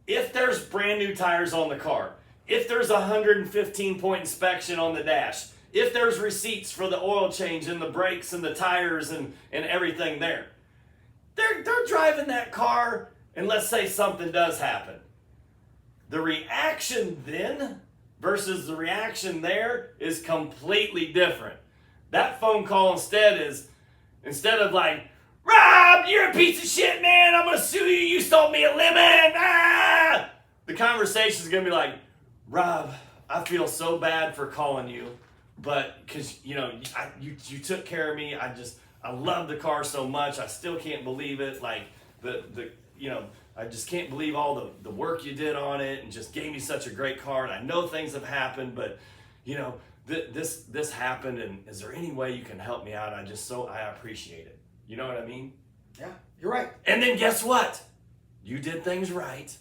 If there's brand new tires on the car, if there's a 115-point inspection on the dash, if there's receipts for the oil change and the brakes and the tires and everything there, they're driving that car, and let's say something does happen. The reaction then versus the reaction there is completely different. That phone call instead of like, Rob, you're a piece of shit, man. I'm going to sue you. You stole me a lemon. Ah! The conversation is going to be like, Rob, I feel so bad for calling you, but because, you took care of me. I love the car so much. I still can't believe it. Like, I just can't believe all the work you did on it and just gave me such a great car. And I know things have happened, but, this happened. And is there any way you can help me out? I appreciate it. You know what I mean? Yeah, you're right. And then guess what? You did things right.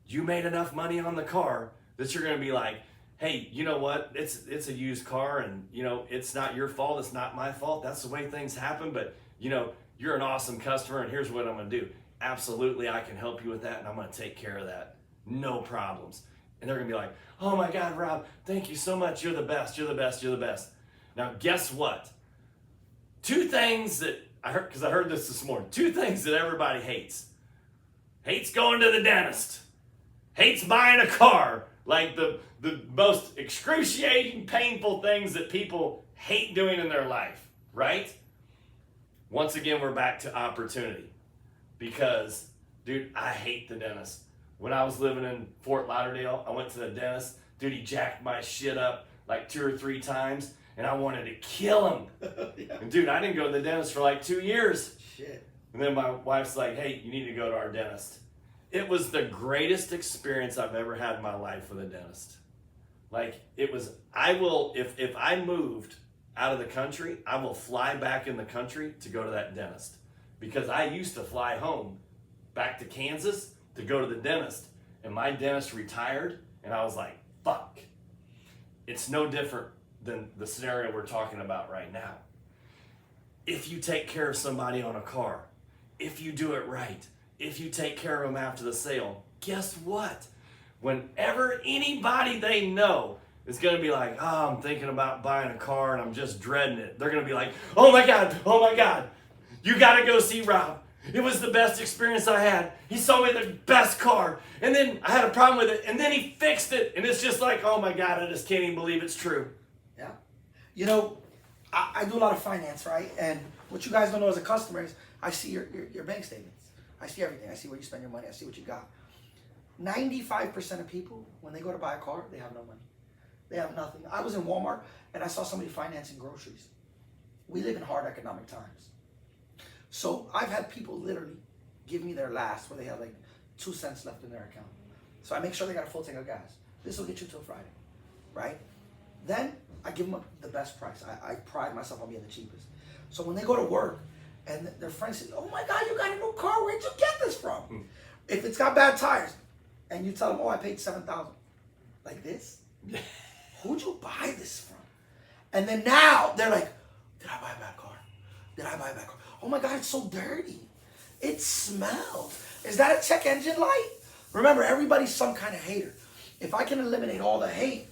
You made enough money on the car that you're going to be like, hey, you know what? It's a used car, and it's not your fault. It's not my fault. That's the way things happen. But you're an awesome customer, and here's what I'm going to do. Absolutely, I can help you with that, and I'm going to take care of that. No problems. And they're going to be like, oh my God, Rob, thank you so much. You're the best. You're the best. You're the best. Now, guess what? Two things that I heard, because I heard this morning. Two things that everybody hates. Hates going to the dentist. Hates buying a car. Like the most excruciating, painful things that people hate doing in their life, right? Once again, we're back to opportunity. Because, dude, I hate the dentist. When I was living in Fort Lauderdale, I went to the dentist. Dude, he jacked my shit up like 2 or 3 times, and I wanted to kill him. Yeah. And dude, I didn't go to the dentist for like 2 years. Shit. And then my wife's like, hey, you need to go to our dentist. It was the greatest experience I've ever had in my life with a dentist. Like, it was, if I moved out of the country, I will fly back in the country to go to that dentist. Because I used to fly home back to Kansas to go to the dentist. And my dentist retired, and I was like, fuck. It's no different than the scenario we're talking about right now. If you take care of somebody on a car, if you do it right, if you take care of them after the sale, guess what? Whenever anybody they know is going to be like, oh, I'm thinking about buying a car and I'm just dreading it, they're going to be like, oh my God, you got to go see Rob. It was the best experience I had. He sold me the best car. And then I had a problem with it, and then he fixed it. And it's just like, oh my God, I just can't even believe it's true. Yeah. I do a lot of finance, right? And what you guys don't know as a customer is I see your bank statements. I see everything. I see where you spend your money. I see what you got. 95% of people, when they go to buy a car, they have no money. They have nothing. I was in Walmart, and I saw somebody financing groceries. We live in hard economic times. So I've had people literally give me their last where they have like 2 cents left in their account. So I make sure they got a full tank of gas. This will get you till Friday, right? Then I give them the best price. I pride myself on being the cheapest. So when they go to work and their friends say, oh my God, you got a new car. Where'd you get this from? If it's got bad tires and you tell them, oh, I paid $7,000. Like this? Who'd you buy this from? And then now they're like, did I buy a bad car? Did I buy a bad car? Oh my God, it's so dirty. It smells. Is that a check engine light? Remember, everybody's some kind of hater. If I can eliminate all the hate,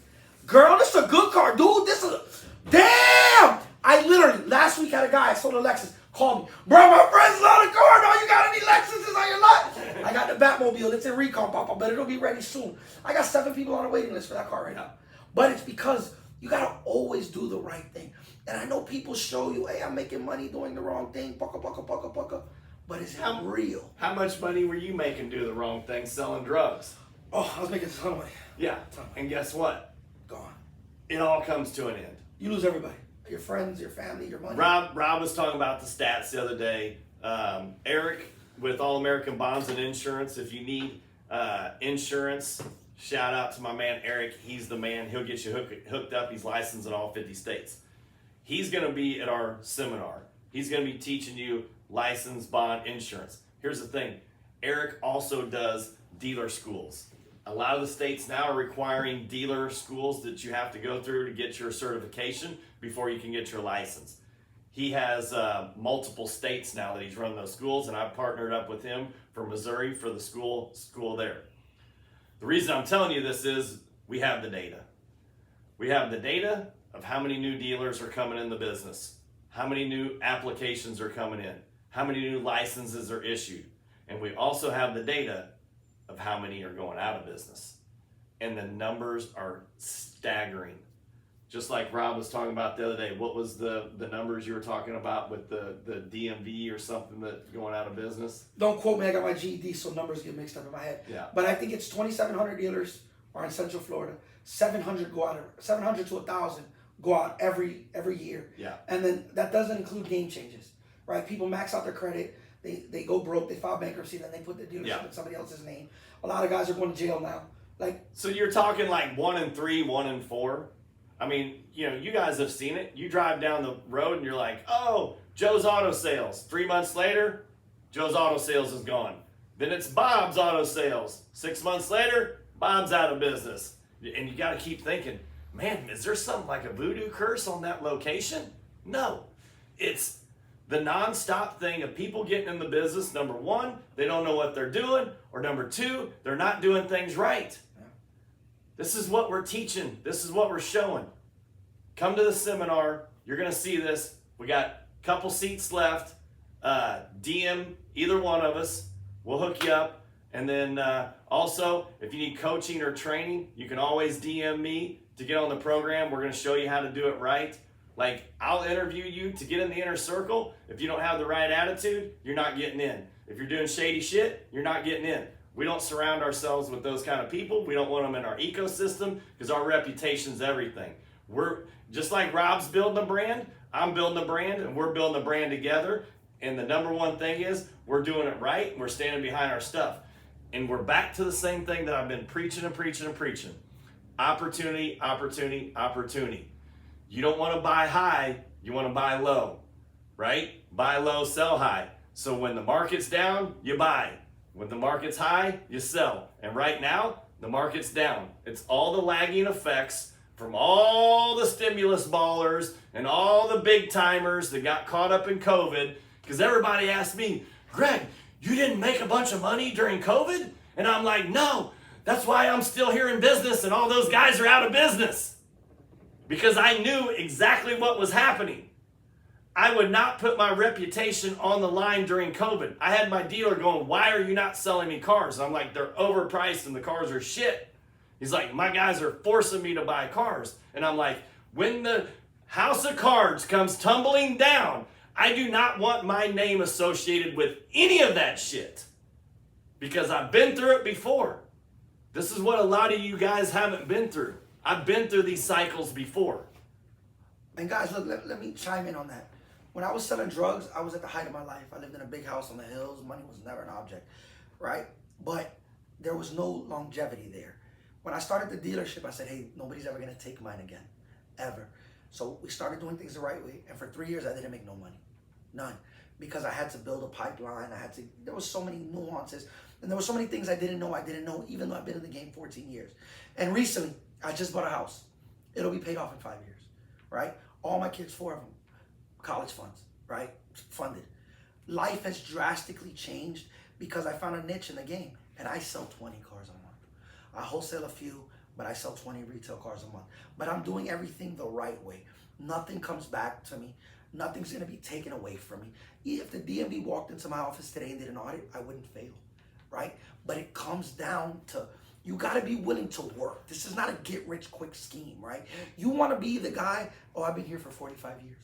girl, this is a good car, dude. This is a, damn! I literally, last week had a guy, I sold a Lexus, called me. Bro, my friend's on a car. No, you got any Lexuses on your lot? I got the Batmobile. It's in Recon, Papa, but it'll be ready soon. I got 7 people on the waiting list for that car right now. But it's because you got to always do the right thing. And I know people show you, hey, I'm making money doing the wrong thing. Pucka, pucka, pucka, pucka. But is it real? How much money were you making doing the wrong thing selling drugs? Oh, I was making a ton of money. Yeah. And guess what? Gone. It all comes to an end. You lose everybody. Your friends, your family, your money. Rob was talking about the stats the other day. Eric with All American Bonds and Insurance. If you need insurance, shout out to my man Eric. He's the man. He'll get you hooked up. He's licensed in all 50 states. He's going to be at our seminar. He's going to be teaching you license, bond, insurance. Here's the thing. Eric also does dealer schools. A lot of the states now are requiring dealer schools that you have to go through to get your certification before you can get your license. He has multiple states now that he's run those schools, and I've partnered up with him for Missouri for the school there. The reason I'm telling you this is we have the data. We have the data of how many new dealers are coming in the business, how many new applications are coming in, how many new licenses are issued. And we also have the data of how many are going out of business. And the numbers are staggering. Just like Rob was talking about the other day, what was the numbers you were talking about with the DMV or something that's going out of business? Don't quote me, I got my GED, so numbers get mixed up in my head. Yeah. But I think it's 2,700 dealers are in Central Florida. 700 go out, 700 to 1,000 go out every year. Yeah. And then that doesn't include game changes, right? People max out their credit, they go broke, they file bankruptcy, then they put the dealership in somebody else's name. A lot of guys are going to jail now. So you're talking like 1 in 3, 1 in 4. I mean, you guys have seen it. You drive down the road and you're like, oh, Joe's Auto Sales. 3 months later, Joe's Auto Sales is gone. Then it's Bob's Auto Sales. 6 months later, Bob's out of business. And you got to keep thinking, man, is there something like a voodoo curse on that location? No. It's the nonstop thing of people getting in the business. Number one, they don't know what they're doing. Or number two, they're not doing things right. This is what we're teaching. This is what we're showing. Come to the seminar. You're going to see this. We got a couple seats left. DM either one of us. We'll hook you up. And then also, if you need coaching or training, you can always DM me to get on the program. We're going to show you how to do it right. Like, I'll interview you to get in the inner circle. If you don't have the right attitude, you're not getting in. If you're doing shady shit, you're not getting in. We don't surround ourselves with those kind of people. We don't want them in our ecosystem because our reputation's everything. We're just like Rob's building a brand, I'm building a brand, and we're building a brand together. And the number one thing is we're doing it right, and we're standing behind our stuff. And we're back to the same thing that I've been preaching and preaching and preaching. Opportunity, opportunity, opportunity. You don't want to buy high, you want to buy low, right? Buy low, sell high. So when the market's down, you buy. When the market's high, you sell. And right now, the market's down. It's all the lagging effects from all the stimulus ballers and all the big timers that got caught up in COVID. Because everybody asked me, Greg, you didn't make a bunch of money during COVID? And I'm like, no, that's why I'm still here in business and all those guys are out of business. Because I knew exactly what was happening. I would not put my reputation on the line during COVID. I had my dealer going, why are you not selling me cars? And I'm like, they're overpriced and the cars are shit. He's like, my guys are forcing me to buy cars. And I'm like, when the house of cards comes tumbling down, I do not want my name associated with any of that shit. Because I've been through it before. This is what a lot of you guys haven't been through. I've been through these cycles before. And guys, look, let me chime in on that. When I was selling drugs, I was at the height of my life. I lived in a big house on the hills. Money was never an object, right? But there was no longevity there. When I started the dealership, I said, hey, nobody's ever going to take mine again, ever. So we started doing things the right way. And for 3 years, I didn't make no money. None. Because I had to build a pipeline. There was so many nuances. And there were so many things I didn't know, even though I've been in the game 14 years. And recently, I just bought a house. It'll be paid off in 5 years, right? All my kids, 4 of them, college funds, right? Funded. Life has drastically changed because I found a niche in the game and I sell 20 cars a month. I wholesale a few, but I sell 20 retail cars a month. But I'm doing everything the right way. Nothing comes back to me. Nothing's gonna be taken away from me. If the DMV walked into my office today and did an audit, I wouldn't fail, right? But it comes down to, you gotta be willing to work. This is not a get rich quick scheme, right? You wanna be the guy, oh, I've been here for 45 years.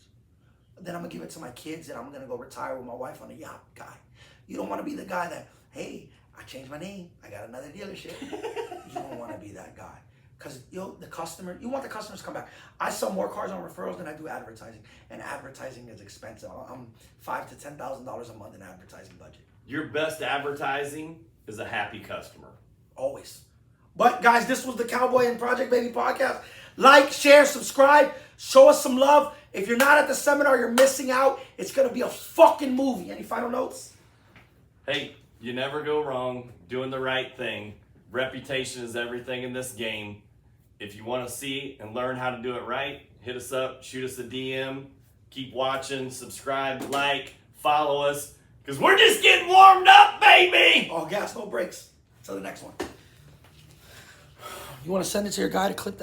Then I'm gonna give it to my kids and I'm gonna go retire with my wife on a yacht guy. You don't wanna be the guy that, hey, I changed my name, I got another dealership. You don't wanna be that guy. Because you want the customers to come back. I sell more cars on referrals than I do advertising. And advertising is expensive. I'm $5,000 to $10,000 a month in advertising budget. Your best advertising is a happy customer. Always. But guys, this was the Cowboy and Project Baby podcast. Like, share, subscribe, show us some love. If you're not at the seminar, you're missing out. It's going to be a fucking movie. Any final notes? Hey, you never go wrong doing the right thing. Reputation is everything in this game. If you want to see and learn how to do it right, hit us up, shoot us a DM, Keep watching, subscribe, like, follow us, because we're just getting warmed up, baby! All gas, no brakes. Till the next one. You want to send it to your guy to clip that?